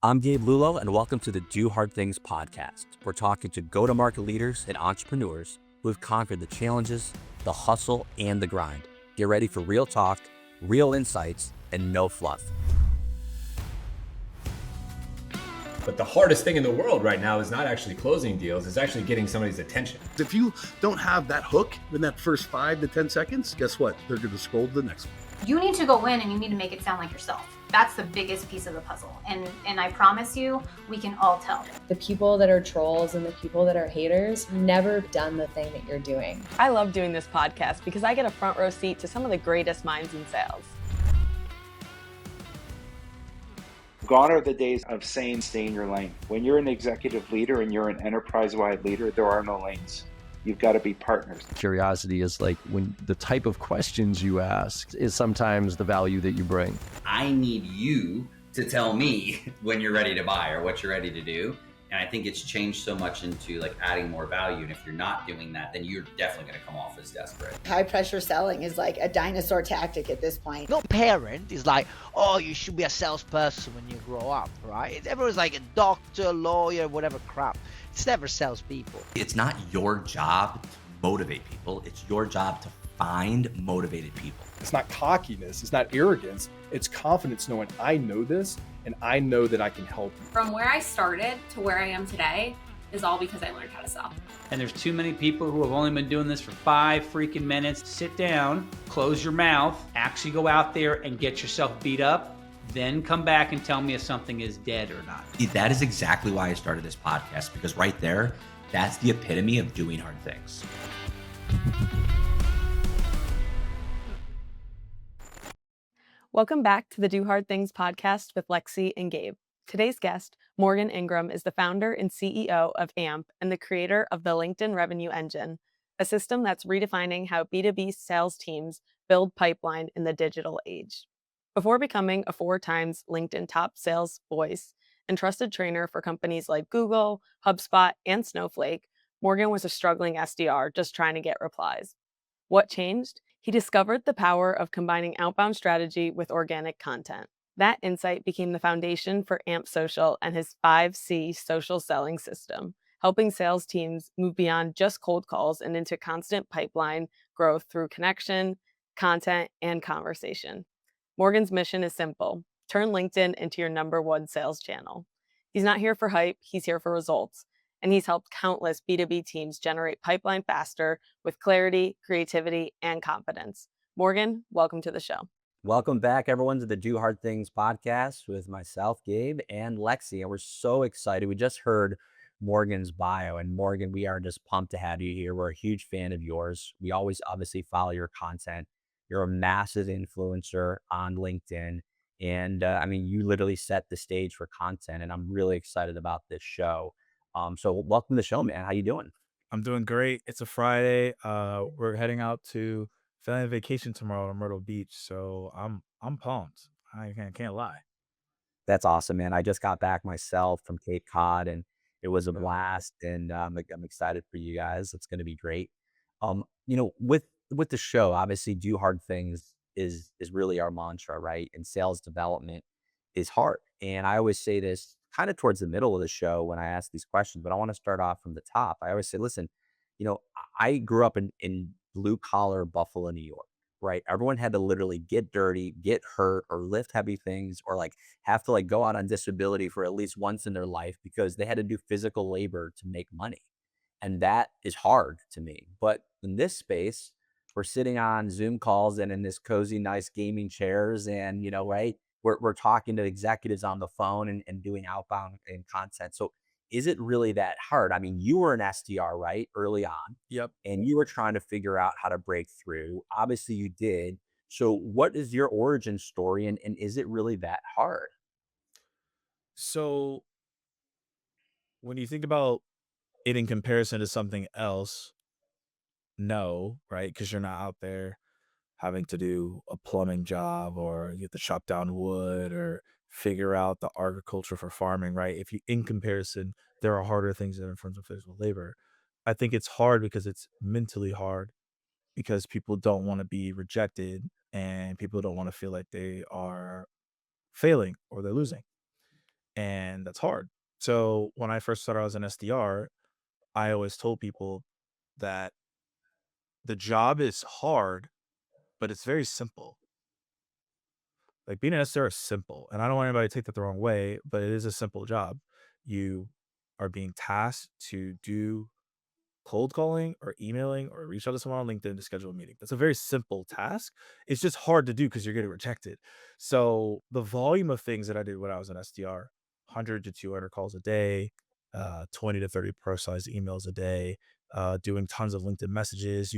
I'm Gabe Lullo, and welcome to the Do Hard Things podcast. We're talking to go-to-market leaders and entrepreneurs who have conquered the challenges, the hustle, and the grind. Get ready for real talk, real insights, and no fluff. But the hardest thing in the world right now is not actually closing deals, it's actually getting somebody's attention. If you don't have that hook in that first 5 to 10 seconds, guess what? They're going to scroll to the next one. You need to go in and you need to make it sound like yourself. That's the biggest piece of the puzzle. And I promise you, we can all tell. The people that are trolls and the people that are haters never done the thing that you're doing. I love doing this podcast because I get a front row seat to some of the greatest minds in sales. Gone are the days of saying stay in your lane. When you're an executive leader and you're an enterprise-wide leader, there are no lanes. You've got to be partners. Curiosity is like when the type of questions you ask is sometimes the value that you bring. I need you to tell me when you're ready to buy or what you're ready to do. And I think it's changed so much into like adding more value. And if you're not doing that, then you're definitely going to come off as desperate. High pressure selling is like a dinosaur tactic at this point. No parent is like, oh, you should be a salesperson when you grow up, right? Everyone's like a doctor, lawyer, whatever crap. It's never salespeople. It's not your job to motivate people. It's your job to find motivated people. It's not cockiness. It's not arrogance. It's confidence knowing I know this and I know that I can help you. From where I started to where I am today is all because I learned how to sell. And there's too many people who have only been doing this for 5 freaking minutes. Sit down, close your mouth, actually go out there and get yourself beat up, then come back and tell me if something is dead or not. That is exactly why I started this podcast, because right there, that's the epitome of doing hard things. Welcome back to the Do Hard Things podcast with Lexi and Gabe. Today's guest, Morgan Ingram, is the founder and CEO of AMP and the creator of the LinkedIn Revenue Engine, a system that's redefining how B2B sales teams build pipeline in the digital age. Before becoming a 4 times LinkedIn top sales voice and trusted trainer for companies like Google, HubSpot, and Snowflake, Morgan was a struggling SDR just trying to get replies. What changed? He discovered the power of combining outbound strategy with organic content. That insight became the foundation for AMP Social and his 5C social selling system, helping sales teams move beyond just cold calls and into constant pipeline growth through connection, content, and conversation. Morgan's mission is simple: turn LinkedIn into your #1 sales channel. He's not here for hype, he's here for results. And he's helped countless B2B teams generate pipeline faster with clarity, creativity, and confidence. Morgan, welcome to the show. Welcome back, everyone, to the Do Hard Things podcast with myself, Gabe, and Lexi. And we're so excited. We just heard Morgan's bio. And Morgan, we are just pumped to have you here. We're a huge fan of yours. We always obviously follow your content. You're a massive influencer on LinkedIn. And I mean, you literally set the stage for content. And I'm really excited about this show. So welcome to the show, man. How you doing? I'm doing great. It's a Friday. We're heading out to family vacation tomorrow to Myrtle Beach. So I'm pumped. I can't lie. That's awesome, man. I just got back myself from Cape Cod and it was a blast. And I'm excited for you guys. It's going to be great. With the show, obviously do hard things is really our mantra, right? And sales development is hard. And I always say this kind of towards the middle of the show when I ask these questions, but I want to start off from the top. I always say, listen, I grew up in blue collar Buffalo, New York, right? Everyone had to literally get dirty, get hurt, or lift heavy things, or like have to like go out on disability for at least once in their life because they had to do physical labor to make money. And that is hard to me. But in this space, we're sitting on Zoom calls and in this cozy, nice gaming chairs and, right? We're talking to executives on the phone and doing outbound and content. So is it really that hard? I mean, you were an SDR, right? Early on. Yep. And you were trying to figure out how to break through. Obviously you did. So what is your origin story and is it really that hard? So when you think about it in comparison to something else, no, right? Because you're not out there having to do a plumbing job or you have to chop down wood or figure out the agriculture for farming, right? If you, in comparison, there are harder things in terms of physical labor. I think it's hard because it's mentally hard because people don't want to be rejected and people don't want to feel like they are failing or they're losing. and that's hard. So when I first started as an SDR, I always told people that the job is hard, but it's very simple. Like being an SDR is simple, and I don't want anybody to take that the wrong way, but it is a simple job. You are being tasked to do cold calling or emailing or reach out to someone on LinkedIn to schedule a meeting. That's a very simple task. It's just hard to do because you're getting rejected. So the volume of things that I did when I was an SDR, 100 to 200 calls a day, 20 to 30 personalized emails a day, doing tons of LinkedIn messages.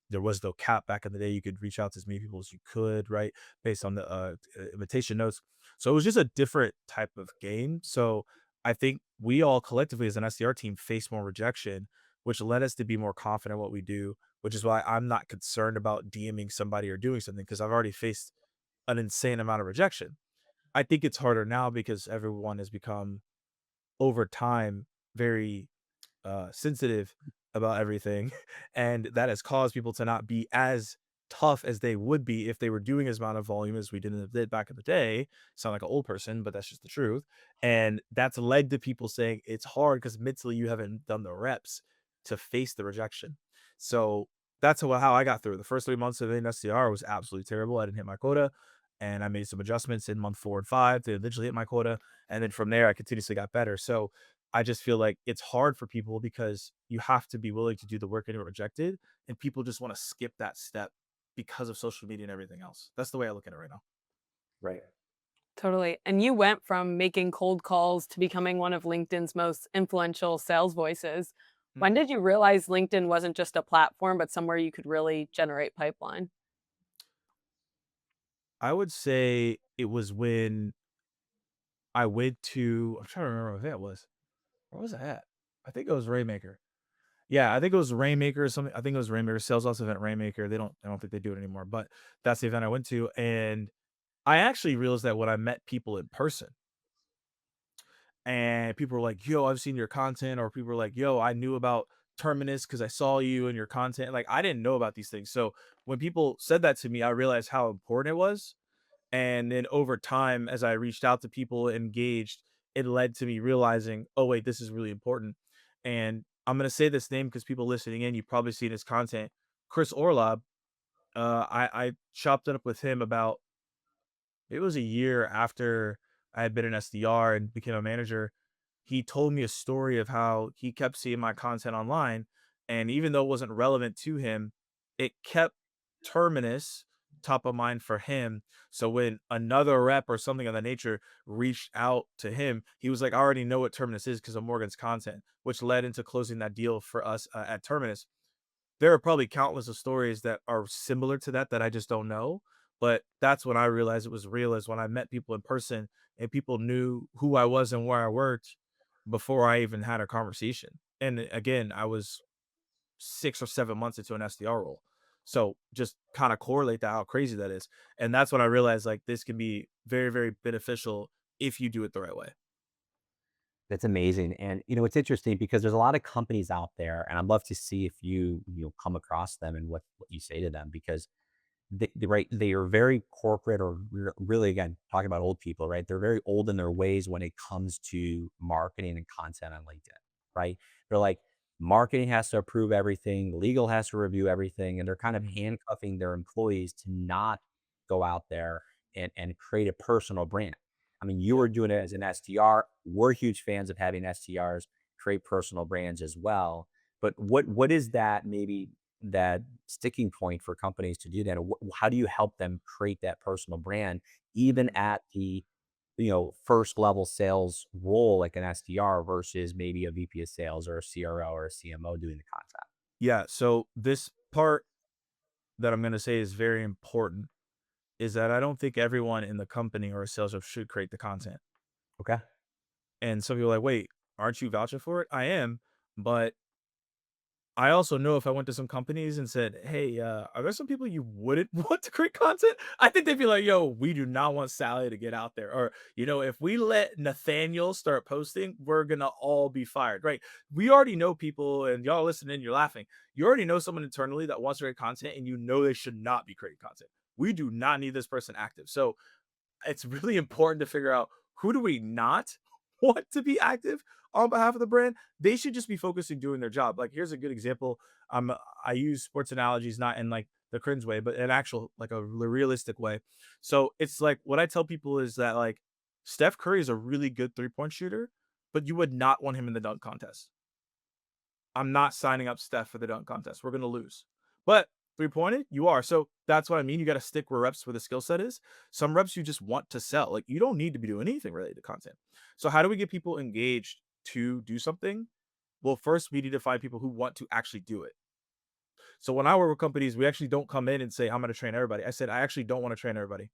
There was no cap back in the day. You could reach out to as many people as you could, right? Based on the invitation notes. So it was just a different type of game. So I think we all collectively as an SDR team face more rejection, which led us to be more confident in what we do, which is why I'm not concerned about DMing somebody or doing something because I've already faced an insane amount of rejection. I think it's harder now because everyone has become over time very sensitive about everything, and that has caused people to not be as tough as they would be if they were doing as amount of volume as we did back in the day. Sound like an old person, but that's just the truth. And that's led to people saying it's hard because mentally you haven't done the reps to face the rejection. So that's how I got through. The first 3 months of NSCR was absolutely terrible. I didn't hit my quota. And I made some adjustments in month 4 and 5 to eventually hit my quota. And then from there, I continuously got better. So I just feel like it's hard for people because you have to be willing to do the work and get rejected, and people just want to skip that step because of social media and everything else. That's the way I look at it right now. Right. Totally. And you went from making cold calls to becoming one of LinkedIn's most influential sales voices. When did you realize LinkedIn wasn't just a platform, but somewhere you could really generate pipeline? I would say it was when I went to, I'm trying to remember what event it was. Where was I at? I think it was Rainmaker. Yeah, I think it was Rainmaker or something. I think it was Rainmaker, sales ops event Rainmaker. I don't think they do it anymore, but that's the event I went to. And I actually realized that when I met people in person, and people were like, "Yo, I've seen your content," or people were like, "Yo, I knew about Terminus because I saw you and your content." Like I didn't know about these things. So when people said that to me, I realized how important it was. And then over time, as I reached out to people, engaged, it led to me realizing, oh wait, this is really important. And I'm gonna say this name because people listening in, you've probably seen his content. Chris Orlob. I chopped it up with him about, it was a year after I had been an SDR and became a manager. He told me a story of how he kept seeing my content online, and even though it wasn't relevant to him, it kept Terminus top of mind for him. So when another rep or something of that nature reached out to him, he was like, "I already know what Terminus is because of Morgan's content," which led into closing that deal for us at Terminus. There are probably countless of stories that are similar to that that I just don't know. But that's when I realized it was real, is when I met people in person and people knew who I was and where I worked before I even had a conversation. And again, I was 6 or 7 months into an SDR role. So just kind of correlate that, how crazy that is. And that's when I realized like this can be very, very beneficial if you do it the right way. That's amazing. And it's interesting because there's a lot of companies out there, and I'd love to see if you come across them and what you say to them because they are very corporate or really, again, talking about old people, right? They're very old in their ways when it comes to marketing and content on LinkedIn, right? They're like, marketing has to approve everything, legal has to review everything, and they're kind of handcuffing their employees to not go out there and create a personal brand. I mean, you were doing it as an SDR. We're huge fans of having SDRs create personal brands as well. But what is that, maybe that sticking point for companies to do that? Or how do you help them create that personal brand, even at the first level sales role like an SDR versus maybe a VP of sales or a CRO or a CMO doing the content? Yeah. So this part that I'm going to say is very important, is that I don't think everyone in the company or a sales rep should create the content. Okay. And some people are like, wait, aren't you vouching for it? I am. But I also know if I went to some companies and said, "Hey, are there some people you wouldn't want to create content?" I think they'd be like, "Yo, we do not want Sally to get out there." Or, if we let Nathaniel start posting, we're gonna all be fired, right? We already know people, and y'all listening, you're laughing. You already know someone internally that wants to create content, and you know they should not be creating content. We do not need this person active. So it's really important to figure out, who do we not want to be active on behalf of the brand, they should just be focusing doing their job. Like, here's a good example. I use sports analogies not in like the cringe way, but an actual like a realistic way. So it's like what I tell people is that like Steph Curry is a really good 3-point shooter, but you would not want him in the dunk contest. I'm not signing up Steph for the dunk contest. We're gonna lose. But 3-pointed, you are. So that's what I mean. You got to stick where reps where the skill set is. Some reps you just want to sell. Like, you don't need to be doing anything related to content. So how do we get people engaged to do something? Well, first we need to find people who want to actually do it. So when I work with companies, we actually don't come in and say, I'm going to train everybody. I said, I actually don't want to train everybody.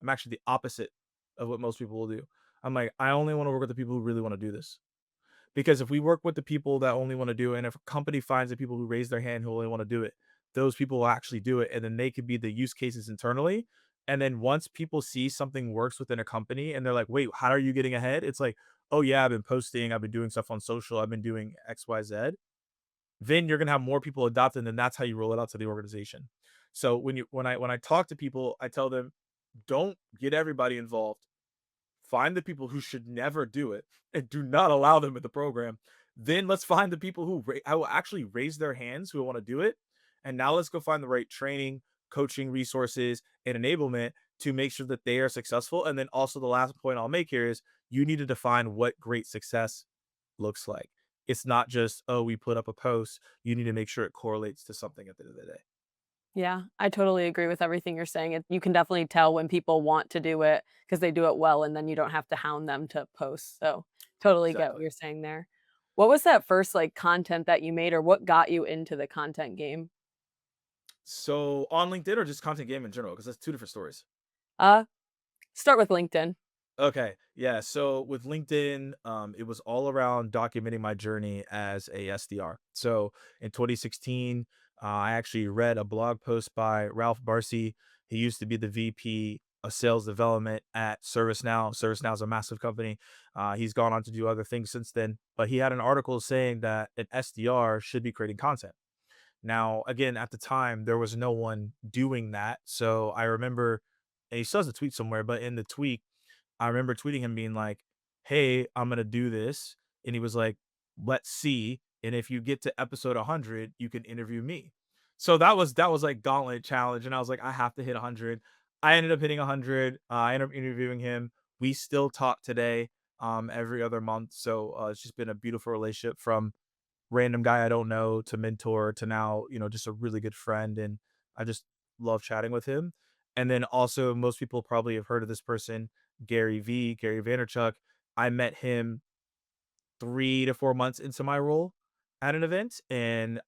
I'm actually the opposite of what most people will do. I'm like, I only want to work with the people who really want to do this. Because if we work with the people that only want to do it, and if a company finds the people who raise their hand who only want to do it, those people will actually do it. And then they could be the use cases internally. And then once people see something works within a company and they're like, wait, how are you getting ahead? It's like, oh yeah, I've been posting, I've been doing stuff on social, I've been doing XYZ. Then you're gonna have more people adopt it, and then that's how you roll it out to the organization. So when I talk to people, I tell them, don't get everybody involved. Find the people who should never do it and do not allow them in the program. Then let's find the people who will actually raise their hands who want to do it. And now let's go find the right training, coaching resources, and enablement to make sure that they are successful. And then also the last point I'll make here is you need to define what great success looks like. It's not just, oh, we put up a post. You need to make sure it correlates to something at the end of the day. Yeah, I totally agree with everything you're saying. You can definitely tell when people want to do it because they do it well, and then you don't have to hound them to post. So totally get what Exactly. you're saying there. What was that first like content that you made, or what got you into the content game? So on LinkedIn or just content game in general, because that's two different stories. Uh, Start with LinkedIn. Okay. Yeah. So with LinkedIn, it was all around documenting my journey as a SDR. So in 2016, I actually read a blog post by Ralph Barcy. He used to be the VP of sales development at ServiceNow. ServiceNow is a massive company. He's gone on to do other things since then, but he had an article saying that an SDR should be creating content. Now, again, at the time, there was no one doing that. So I remember, and he still has a tweet somewhere, but in the tweet, I remember tweeting him being like, "Hey, I'm gonna do this," and he was like, "Let's see, and if you get to episode 100, you can interview me." So that was like gauntlet challenge, and I was like, I have to hit 100. I ended up hitting 100. I ended up interviewing him. We still talk today, every other month. So it's just been a beautiful relationship from random guy I don't know to mentor to now, just a really good friend. And I just love chatting with him. And then also, most people probably have heard of this person, Gary Vaynerchuk. I met him 3 to 4 months into my role at an event, and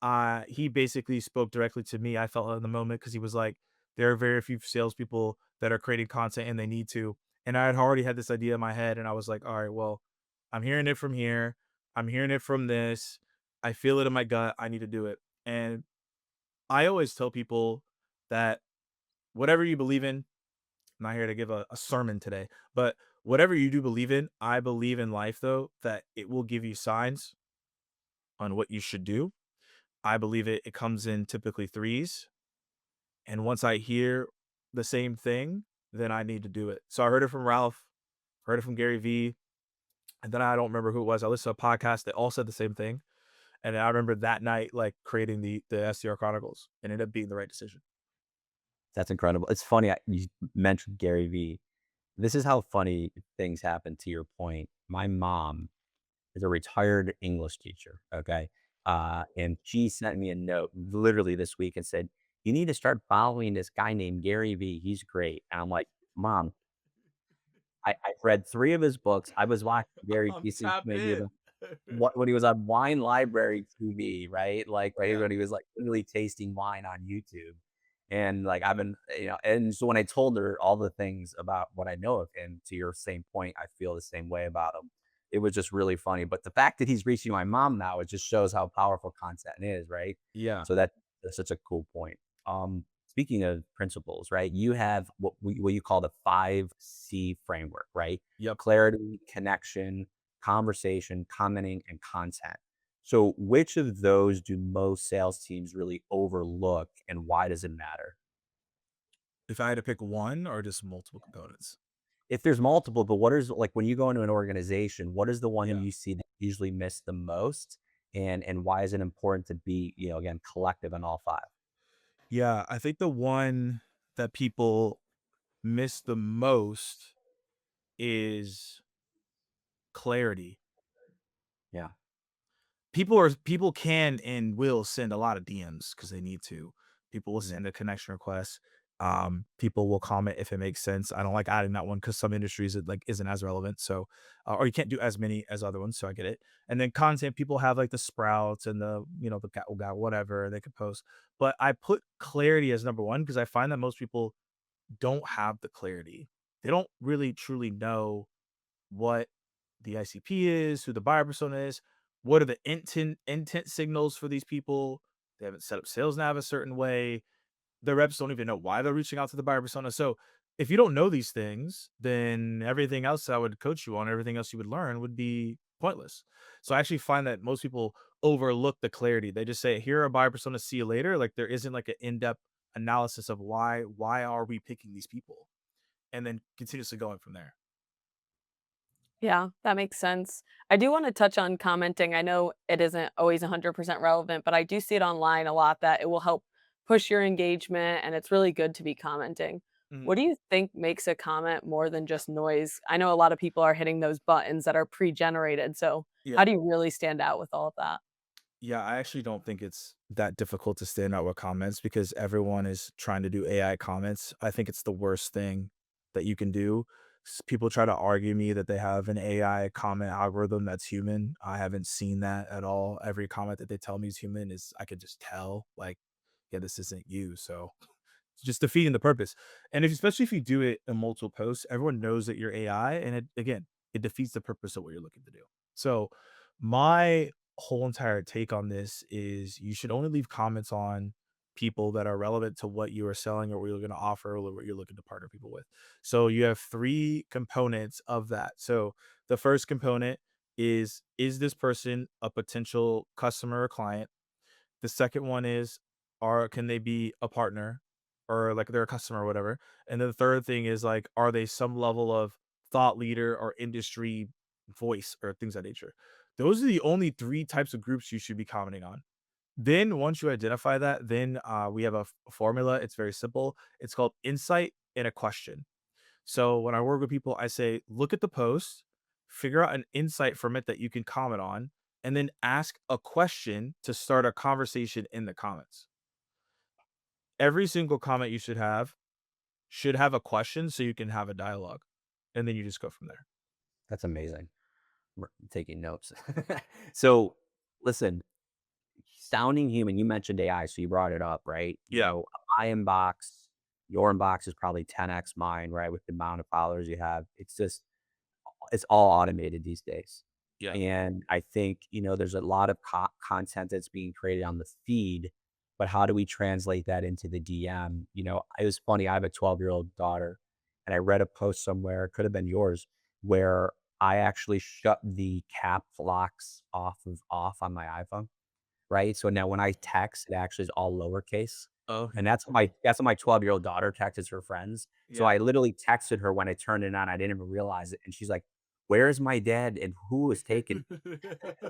he basically spoke directly to me. I felt in the moment because he was like, "There are very few salespeople that are creating content, and they need to." And I had already had this idea in my head, and I was like, "All right, well, I'm hearing it from here. I'm hearing it from this. I feel it in my gut. I need to do it." And I always tell people that whatever you believe in, I'm not here to give a sermon today, but whatever you do believe in, I believe in life though that it will give you signs on what you should do. I believe it comes in typically threes. And once I hear the same thing, then I need to do it. So I heard it from Ralph, heard it from Gary Vee, and then I don't remember who it was. I listened to a podcast that all said the same thing. And I remember that night, like creating the SDR Chronicles, and it ended up being the right decision. That's incredible. It's funny, you mentioned Gary Vee. This is how funny things happen, to your point. My mom is a retired English teacher, okay? And she sent me a note literally this week and said, "You need to start following this guy named Gary Vee. He's great." And I'm like, "Mom, I've read 3 of his books. I was watching Gary Vee since Tap maybe in. when he was on Wine Library TV, right? Like, right Yeah. when he was, like, literally tasting wine on YouTube. And, like, I've been and so when I told her all the things about what I know of him, to your same point, I feel the same way about him. It was just really funny, but the fact that he's reaching my mom now, it just shows how powerful content is, right? Yeah. So that's such a cool point. Speaking of principles, right? You have what you call the 5C framework, right? Yep. Clarity, connection, conversation, commenting, and content. So which of those do most sales teams really overlook, and why does it matter? If I had to pick one or just multiple components? if there's multiple, but what is like when you go into an organization, what is the one Yeah. you see that usually miss the most? And why is it important to be, again, collective in all five? Yeah, I think the one that people miss the most is clarity. Yeah. People can and will send a lot of DMs because they need to. People will Mhm. send a connection request. People will comment if it makes sense. I don't like adding that one because some industries it like isn't as relevant. So, or you can't do as many as other ones. So I get it. And then content, people have like the sprouts and the the got whatever they could post. But I put clarity as number one because I find that most people don't have the clarity. They don't really truly know what the ICP is, who the buyer persona is, what are the intent signals for these people. They haven't set up sales nav a certain way. The reps don't even know why they're reaching out to the buyer persona. So if you don't know these things, then everything else I would coach you on, everything else you would learn would be pointless. So I actually find that most people overlook the clarity. They just say, here are buyer persona, see you later. Like there isn't like an in-depth analysis of why are we picking these people? And then continuously going from there. Yeah, that makes sense. I do want to touch on commenting. I know it isn't always 100% relevant, but I do see it online a lot that it will help push your engagement and it's really good to be commenting. Mhm. What do you think makes a comment more than just noise? I know a lot of people are hitting those buttons that are pre-generated. So, Yeah. how do you really stand out with all of that? Yeah, I actually don't think it's that difficult to stand out with comments because everyone is trying to do AI comments. I think it's the worst thing that you can do. People try to argue me that they have an AI comment algorithm that's human. I haven't seen that at all. Every comment that they tell me is human is I could just tell like, yeah, this isn't you. So just defeating the purpose. And if especially if you do it in multiple posts, everyone knows that you're AI, and it defeats the purpose of what you're looking to do. So my whole entire take on this is you should only leave comments on people that are relevant to what you are selling or what you're going to offer or what you're looking to partner people with. So you have three components of that. So the first component is this person a potential customer or client? The second one is, can they be a partner or like they're a customer or whatever? And then the third thing is like, are they some level of thought leader or industry voice or things of that nature? Those are the only three types of groups you should be commenting on. Then once you identify that, then we have a formula. It's very simple. It's called insight and a question. So when I work with people, I say, look at the post, figure out an insight from it that you can comment on, and then ask a question to start a conversation in the comments. Every single comment you should have a question so you can have a dialogue. And then you just go from there. That's amazing. Taking notes. So, listen, sounding human, you mentioned AI, so you brought it up, right? Yeah. My inbox, your inbox is probably 10x mine, right? With the amount of followers you have. It's all automated these days. Yeah. And I think, there's a lot of content that's being created on the feed, but how do we translate that into the DM? It was funny. I have a 12-year-old daughter, and I read a post somewhere, it could have been yours, where I actually shut the cap locks off on my iPhone, right? So now when I text, it actually is all lowercase. Oh, And that's what my 12-year-old daughter texts her friends. So yeah. I literally texted her when I turned it on. I didn't even realize it. And she's like, "Where's my dad and who is taking?"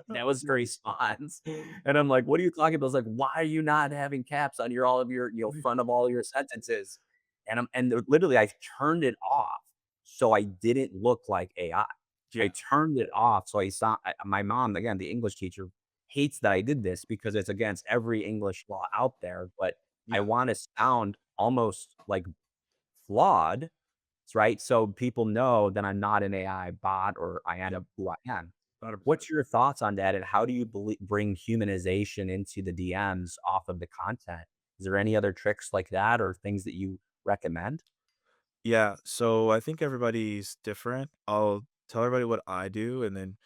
That was her response. And I'm like, "What are you talking about?" I was like, "Why are you not having caps on all of your, front of all your sentences?" And literally I turned it off so I didn't look like AI. I Yeah. turned it off so my mom, again, the English teacher, hates that I did this because it's against every English law out there, but I Yeah. want to sound almost like flawed, right? So people know that I'm not an AI bot or I am Yep. who I am. 100%. What's your thoughts on that, and how do you bring humanization into the DMs off of the content? Is there any other tricks like that or things that you recommend? Yeah, so I think everybody's different. I'll tell everybody what I do, and then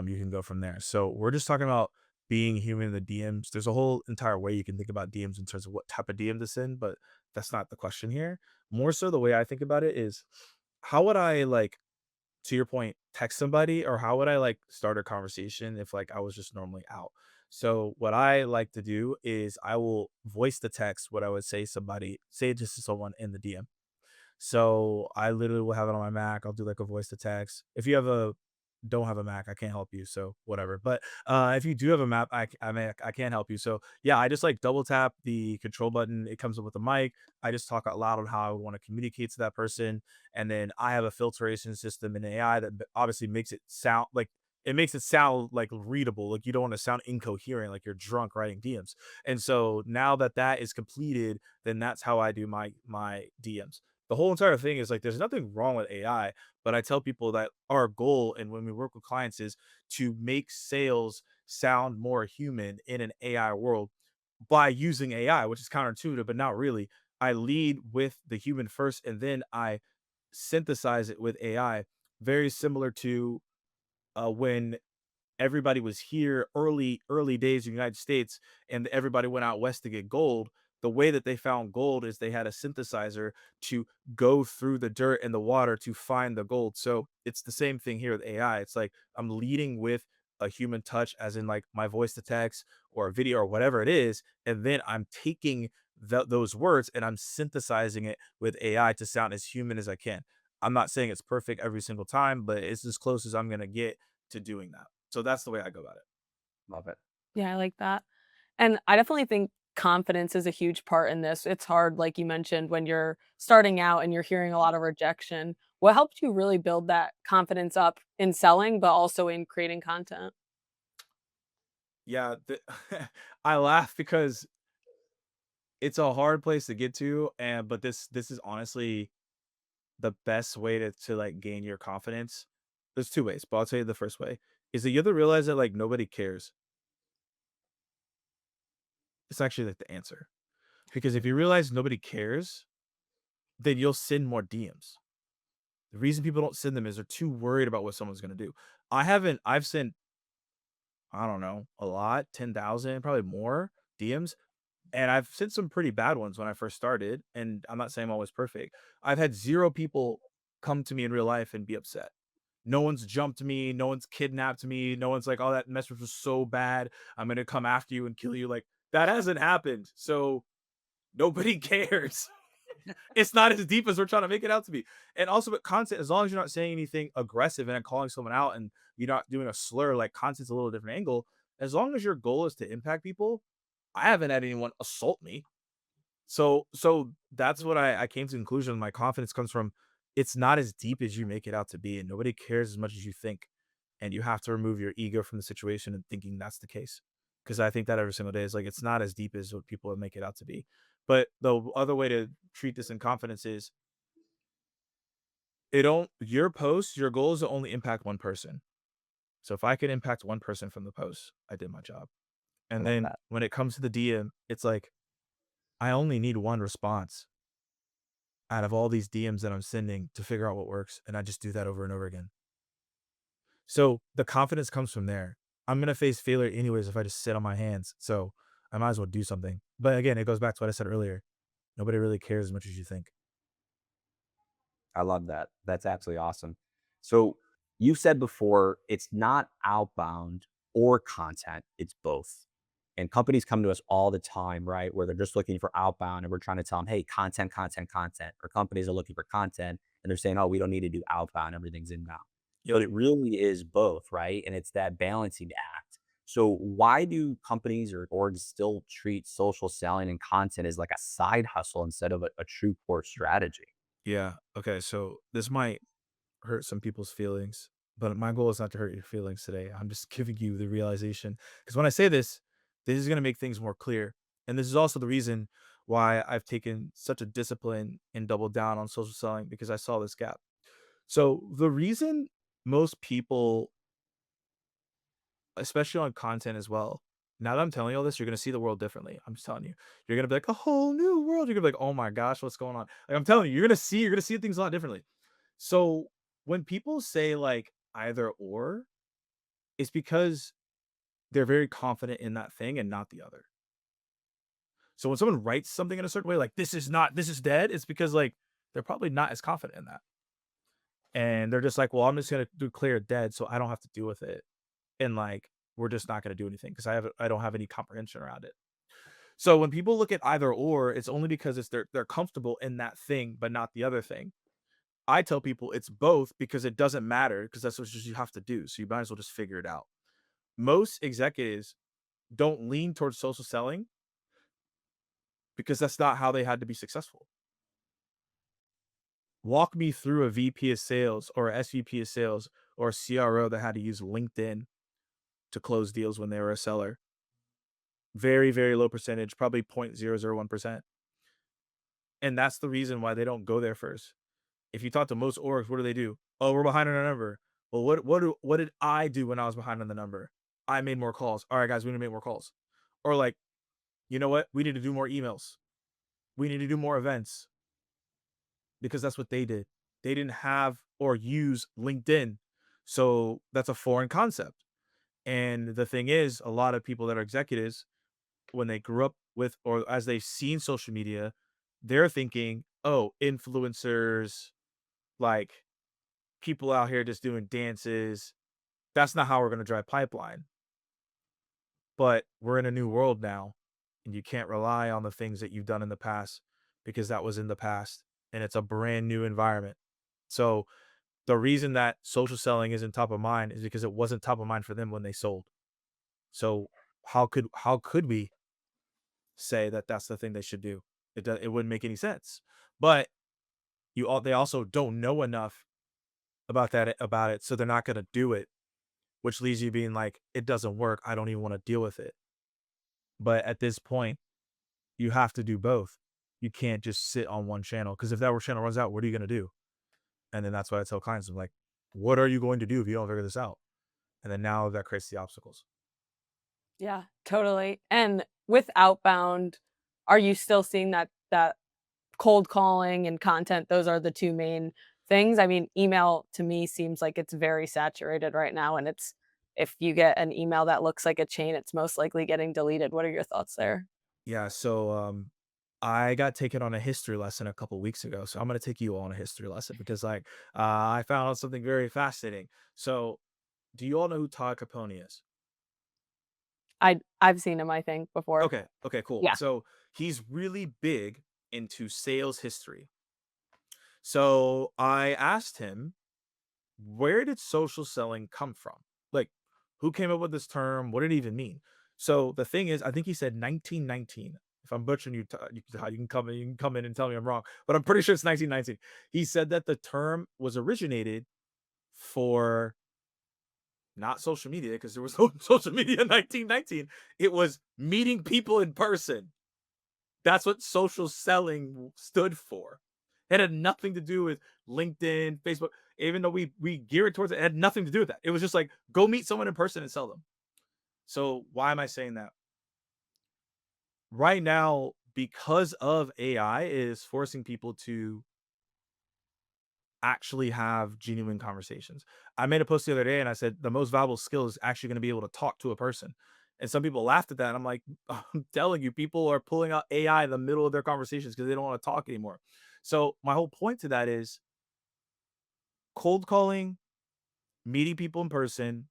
you can go from there. So we're just talking about being human in the DMs. There's a whole entire way you can think about DMs in terms of what type of DM to send, but that's not the question here. More so, the way I think about it is, how would I like, to your point, text somebody, or how would I like start a conversation if like I was just normally out? So what I like to do is I will voice the text what I would say it just to someone in the DM. So I literally will have it on my Mac. I'll do like a voice to text. If you don't have a Mac, I can't help you. So whatever. But if you do have a Mac, I can't help you. So yeah, I just like double tap the control button. It comes up with a mic. I just talk out loud on how I want to communicate to that person, and then I have a filtration system in AI that obviously makes it sound like readable. Like you don't want to sound incoherent, like you're drunk writing DMs. And so now that that is completed, then that's how I do my DMs. The whole entire thing is like there's nothing wrong with AI, but I tell people that our goal and when we work with clients is to make sales sound more human in an AI world by using AI, which is counterintuitive, but not really. I lead with the human first and then I synthesize it with AI, very similar to when everybody was here early days in the United States and everybody went out west to get gold. The way that they found gold is they had a synthesizer to go through the dirt and the water to find the gold. So it's the same thing here with AI. It's like I'm leading with a human touch, as in like my voice to text or a video or whatever it is, and then I'm taking those words and I'm synthesizing it with AI to sound as human as I can. I'm not saying it's perfect every single time, but it's as close as I'm gonna get to doing that. So that's the way I go about it. Love it. Yeah, I like that. And I definitely think confidence is a huge part in this. It's hard, like you mentioned, when you're starting out and you're hearing a lot of rejection. What helped you really build that confidence up in selling, but also in creating content? Yeah, I laugh because it's a hard place to get to, and but this is honestly the best way to like gain your confidence. There's two ways, but I'll tell you the first way is that you have to realize that like nobody cares. It's actually like the answer. Because if you realize nobody cares, then you'll send more DMs. The reason people don't send them is they're too worried about what someone's gonna do. I've sent, I don't know, a lot, 10,000, probably more DMs. And I've sent some pretty bad ones when I first started. And I'm not saying I'm always perfect. I've had zero people come to me in real life and be upset. No one's jumped me. No one's kidnapped me. No one's like, oh, that message was so bad. I'm going to come after you and kill you. Like, that hasn't happened. So nobody cares. It's not as deep as we're trying to make it out to be. And also with content, as long as you're not saying anything aggressive and calling someone out and you're not doing a slur, like content's a little different angle. As long as your goal is to impact people, I haven't had anyone assault me. So that's what I came to the conclusion. My confidence comes from it's not as deep as you make it out to be, and nobody cares as much as you think. And you have to remove your ego from the situation and thinking that's the case. Because I think that every single day is like it's not as deep as what people make it out to be. But the other way to treat this in confidence is it don't your posts, your goal is to only impact one person. So if I can impact one person from the post, I did my job. I And love then that. when it comes to the DM, it's like I only need one response out of all these DMs that I'm sending to figure out what works, and I just do that over and over again. So the confidence comes from there. I'm gonna face failure anyways if I just sit on my hands. So I might as well do something. But again, it goes back to what I said earlier. Nobody really cares as much as you think. I love that. That's absolutely awesome. So you said before it's not outbound or content, it's both. And companies come to us all the time, right? Where they're just looking for outbound and we're trying to tell them, hey, content, content, content. Or companies are looking for content and they're saying, oh, we don't need to do outbound, everything's inbound. But Yep. it really is both, right? And it's that balancing act. So why do companies or orgs still treat social selling and content as like a side hustle instead of a true core strategy? Yeah. Okay. So this might hurt some people's feelings, but my goal is not to hurt your feelings today. I'm just giving you the realization because when I say this, this is going to make things more clear. And this is also the reason why I've taken such a discipline and doubled down on social selling because I saw this gap. So the reason most people, especially on content as well, now that I'm telling you all this, you're gonna see the world differently. I'm just telling you. You're gonna be like a whole new world. You're gonna be like, oh my gosh, what's going on? Like I'm telling you, you're gonna see things a lot differently. So when people say like either or, it's because they're very confident in that thing and not the other. So when someone writes something in a certain way, like this is dead, it's because like they're probably not as confident in that. And they're just like, well, I'm just gonna declare it dead so I don't have to deal with it. And like we're just not gonna do anything because I don't have any comprehension around it. So when people look at either or, it's only because they're comfortable in that thing, but not the other thing. I tell people it's both because it doesn't matter because that's what you have to do. So you might as well just figure it out. Most executives don't lean towards social selling because that's not how they had to be successful. Walk me through a VP of sales or a SVP of sales or a CRO that had to use LinkedIn to close deals when they were a seller. Very, very low percentage, probably 0.001%. And that's the reason why they don't go there first. If you talk to most orgs, what do? Oh, we're behind on our number. Well, what did I do when I was behind on the number? I made more calls. All right, guys, we need to make more calls. Or like, you know what? We need to do more emails. We need to do more events because that's what they did. They didn't have or use LinkedIn. So that's a foreign concept. And the thing is, a lot of people that are executives, when they grew up with or as they've seen social media, they're thinking, oh, influencers, like people out here just doing dances. That's not how we're going to drive pipeline. But we're in a new world now, and you can't rely on the things that you've done in the past because that was in the past and it's a brand new environment. So the reason that social selling isn't top of mind is because it wasn't top of mind for them when they sold. So how could we say that that's the thing they should do? It wouldn't make any sense. But they also don't know enough about it, so they're not going to do it, which leaves you being like, it doesn't work. I don't even want to deal with it. But at this point, you have to do both. You can't just sit on one channel because if that one channel runs out, what are you going to do? And then that's why I tell clients, I'm like, what are you going to do if you don't figure this out? And then now that creates the obstacles. Yeah, totally. And with Outbound, are you still seeing that cold calling and content, those are the two main things? I mean, email to me seems like it's very saturated right now, and it's if you get an email that looks like a chain, it's most likely getting deleted. What are your thoughts there? Yeah, so I got taken on a history lesson a couple weeks ago. So I'm going to take you on a history lesson because I found out something very fascinating. So do you all know who Todd Capone is? I've seen him, I think, before. Okay, okay, cool. Yeah. So he's really big into sales history. So I asked him, where did social selling come from? Like, who came up with this term? What did it even mean? So the thing is, I think he said 1919. If I'm butchering you can come in and tell me I'm wrong, but I'm pretty sure it's 1919. He said that the term was originated for not social media because there was no social media in 1919. It was meeting people in person. That's what social selling stood for. It had nothing to do with LinkedIn, Facebook, even though we gear it towards it, it had nothing to do with that. It was just like, go meet someone in person and sell them. So why am I saying that? Right now, because of AI is forcing people to actually have genuine conversations. I made a post the other day and I said the most valuable skill is actually going to be able to talk to a person. And some people laughed at that. And I'm like, I'm telling you, people are pulling out AI in the middle of their conversations because they don't want to talk anymore. So my whole point to that is cold calling, meeting people in person.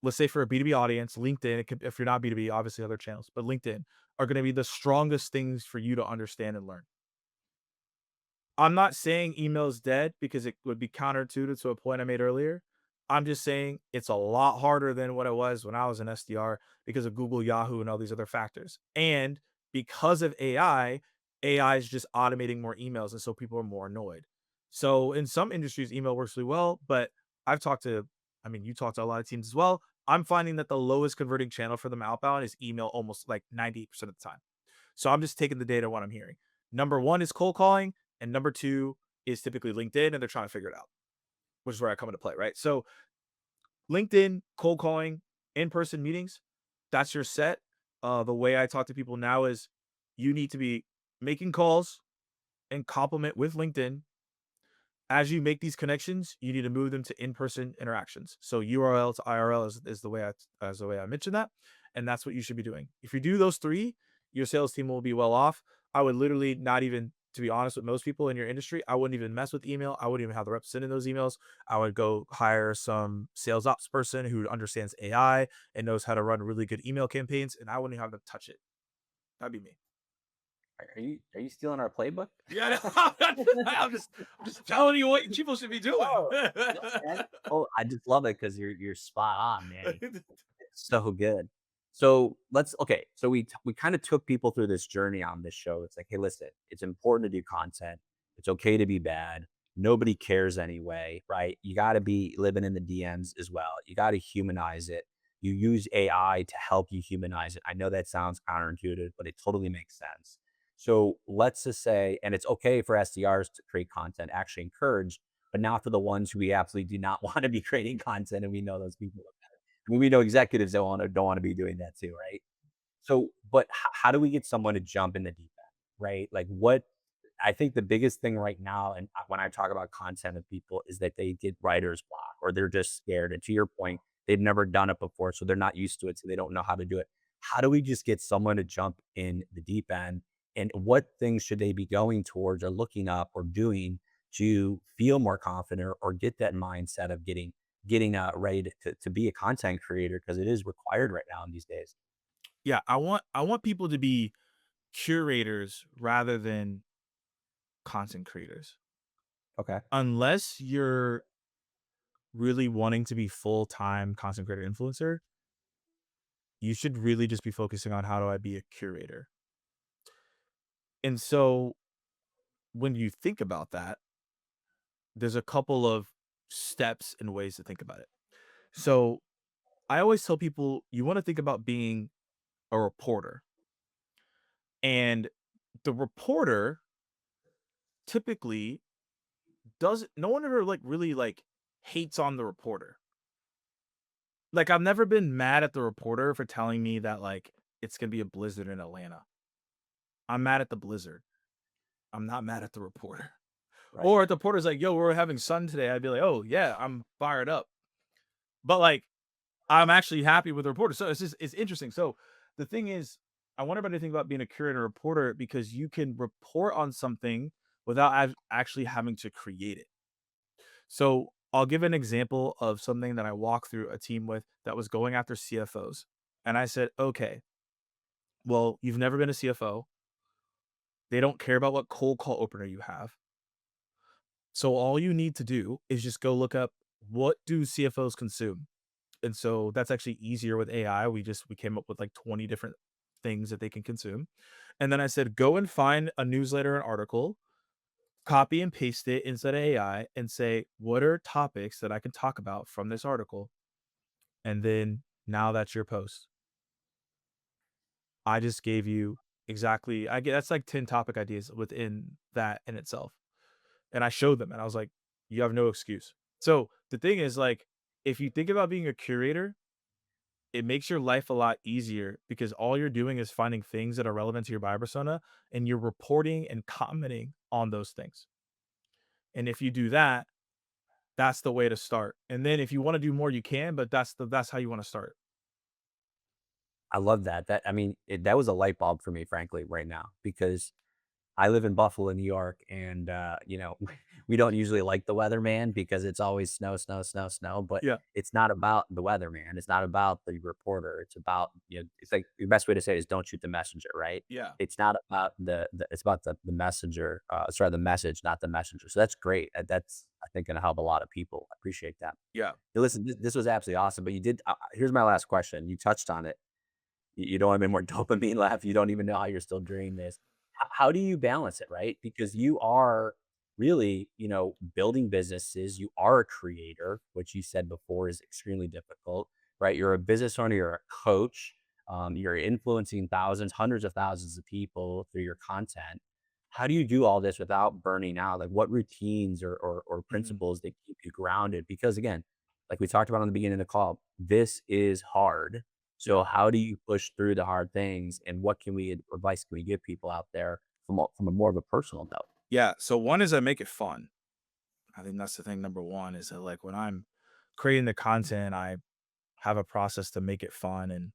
Let's say for a B2B audience, LinkedIn, if you're not B2B, obviously other channels, but LinkedIn are going to be the strongest things for you to understand and learn. I'm not saying email is dead because it would be counterintuitive to a point I made earlier. I'm just saying it's a lot harder than what it was when I was an SDR because of Google, Yahoo, and all these other factors. And because of AI is just automating more emails. And so people are more annoyed. So in some industries, email works really well. But you talk to a lot of teams as well. I'm finding that the lowest converting channel for them outbound is email almost like 90% of the time. So I'm just taking the data what I'm hearing. Number one is cold calling, and number two is typically LinkedIn, and they're trying to figure it out, which is where I come into play, right? So LinkedIn, cold calling, in-person meetings, that's your set. The way I talk to people now is you need to be making calls and complement with LinkedIn. As you make these connections, you need to move them to in-person interactions. So URL to IRL is the way I mentioned that, and that's what you should be doing. If you do those three, your sales team will be well off. I would literally not even, to be honest with most people in your industry, I wouldn't even mess with email. I wouldn't even have the reps sending those emails. I would go hire some sales ops person who understands AI and knows how to run really good email campaigns, and I wouldn't have them touch it. That'd be me. Are you stealing our playbook? Yeah, no, I'm just telling you what people should be doing. Oh, no, man. Oh, I just love it because you're spot on, man. It's so good. So okay. So we kind of took people through this journey on this show. It's like, hey, listen, it's important to do content. It's okay to be bad. Nobody cares anyway, right? You got to be living in the DMs as well. You got to humanize it. You use AI to help you humanize it. I know that sounds counterintuitive, but it totally makes sense. So let's just say, and it's okay for SDRs to create content, actually encourage, but not for the ones who we absolutely do not want to be creating content, and we know those people. I mean, we know executives that don't want to be doing that too, right? So, but how do we get someone to jump in the deep end, right? Like what I think the biggest thing right now, and when I talk about content of people, is that they get writer's block or they're just scared. And to your point, they've never done it before, so they're not used to it, so they don't know how to do it. How do we just get someone to jump in the deep end? And what things should they be going towards or looking up or doing to feel more confident or get that mindset of getting ready to be a content creator because it is required right now in these days. Yeah, I want people to be curators rather than content creators. Okay. Unless you're really wanting to be full-time content creator influencer, you should really just be focusing on how do I be a curator. And so when you think about that, there's a couple of steps and ways to think about it. So I always tell people you want to think about being a reporter. And the reporter typically doesn't no one ever like really like hates on the reporter. Like I've never been mad at the reporter for telling me that like it's gonna be a blizzard in Atlanta. I'm mad at the blizzard. I'm not mad at the reporter. Right. Or if the reporter's like, yo, we're having sun today, I'd be like, oh yeah, I'm fired up. But like I'm actually happy with the reporter. So it's interesting. So the thing is, I want everybody to think about being a curator reporter because you can report on something without actually having to create it. So I'll give an example of something that I walked through a team with that was going after CFOs. And I said, okay, well, you've never been a CFO. They don't care about what cold call opener you have. So all you need to do is just go look up what do CFOs consume. And so that's actually easier with AI. We came up with like 20 different things that they can consume. And then I said, go and find a newsletter and article, copy and paste it inside of AI and say, what are topics that I can talk about from this article? And then now that's your post. I just gave you exactly, I get that's like 10 topic ideas within that in itself. And I showed them and I was like, you have no excuse. So the thing is like, if you think about being a curator, it makes your life a lot easier because all you're doing is finding things that are relevant to your buyer persona and you're reporting and commenting on those things. And if you do that, that's the way to start. And then if you want to do more, you can, but that's how you want to start. I love that. I mean, that was a light bulb for me, frankly, right now, because I live in Buffalo, New York, and we don't usually like the weather, man, because it's always snow, snow, snow, snow. But Yeah. it's not about the weather, man. It's not about the reporter. It's about it's like the best way to say it is don't shoot the messenger, right? Yeah. It's not about it's about the messenger. Sorry, the message, not the messenger. So that's great. That's I think gonna help a lot of people. I appreciate that. Yeah. Hey, listen, this was absolutely awesome. But you did. Here's my last question. You touched on it. You don't have any more dopamine left. You don't even know how you're still doing this. How do you balance it, right? Because you are really, building businesses. You are a creator, which you said before is extremely difficult, right? You're a business owner. You're a coach. You're influencing thousands, hundreds of thousands of people through your content. How do you do all this without burning out? Like what routines or Mhm. principles that keep you grounded? Because again, like we talked about on the beginning of the call, this is hard. So Yeah. how do you push through the hard things, and what advice can we give people out there from a more of a personal note? Yeah. So one is I make it fun. I think that's the thing. Number one is that like when I'm creating the content, I have a process to make it fun and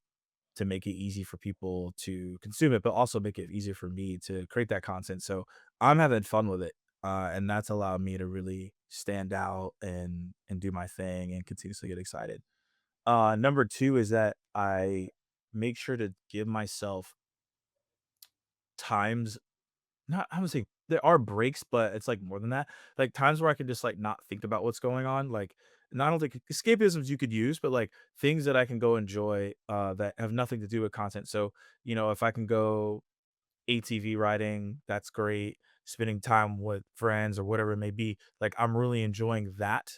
to make it easy for people to consume it, but also make it easier for me to create that content. So I'm having fun with it. And that's allowed me to really stand out and do my thing and continuously get excited. Number two is that I make sure to give myself times, not I would say there are breaks, but it's like more than that. Like times where I can just like not think about what's going on. Like, and I don't think escapisms you could use, but like things that I can go enjoy that have nothing to do with content. So, if I can go ATV riding, that's great. Spending time with friends or whatever it may be. Like I'm really enjoying that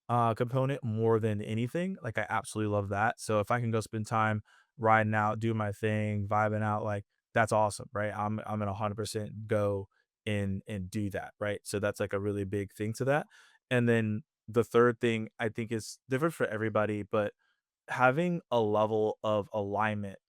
component more than anything. Like I absolutely love that. So if I can go spend time riding out, do my thing, vibing out, like that's awesome, right? I'm gonna 100% go and do that, right? So that's like a really big thing to that. And then the third thing I think is different for everybody, but having a level of alignment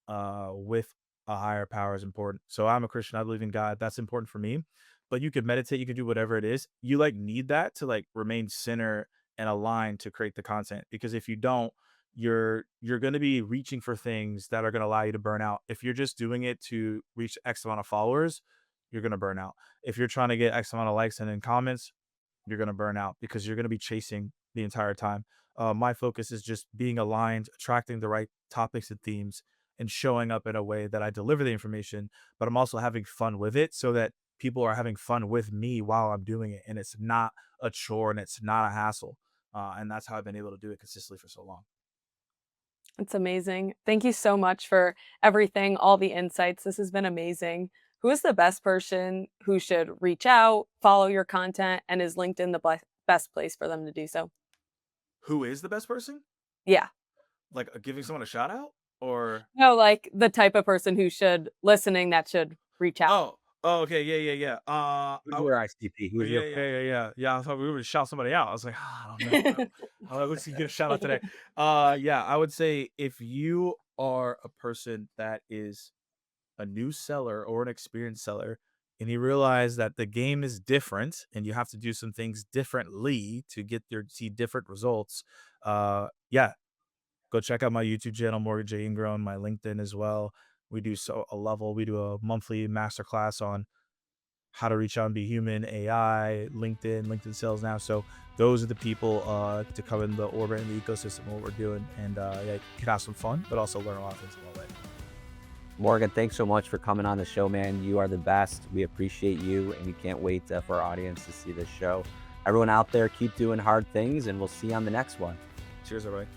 with a higher power is important. So I'm a Christian, I believe in God. That's important for me. But you could meditate, you can do whatever it is. You like need that to like remain center and aligned to create the content. Because if you don't, you're going to be reaching for things that are going to allow you to burn out. If you're just doing it to reach X amount of followers, you're going to burn out. If you're trying to get X amount of likes and then comments, you're going to burn out because you're going to be chasing the entire time. My focus is just being aligned, attracting the right topics and themes, and showing up in a way that I deliver the information, but I'm also having fun with it so that people are having fun with me while I'm doing it. And it's not a chore and it's not a hassle. And that's how I've been able to do it consistently for so long. It's amazing. Thank you so much for everything, all the insights. This has been amazing. Who is the best person who should reach out, follow your content, and is LinkedIn the best place for them to do so? Who is the best person? Yeah. Like giving someone a shout out or? No, like the type of person who should listening that should reach out. Oh, okay. Yeah. Who's your ICP? Who's your Yeah. I thought we were going to shout somebody out. I was like, I don't know. Let's get a shout out today. Yeah, I would say if you are a person that is a new seller or an experienced seller and you realize that the game is different and you have to do some things differently to see different results, yeah, go check out my YouTube channel, Morgan J. Ingram, my LinkedIn as well. We do we do a monthly masterclass on how to reach out and be human, AI, LinkedIn sales now. So those are the people to come in the orbit and the ecosystem of what we're doing. And yeah, you can have some fun, but also learn a lot of things along the way. Morgan, thanks so much for coming on the show, man. You are the best. We appreciate you, and we can't wait for our audience to see this show. Everyone out there, keep doing hard things, and we'll see you on the next one. Cheers, everybody.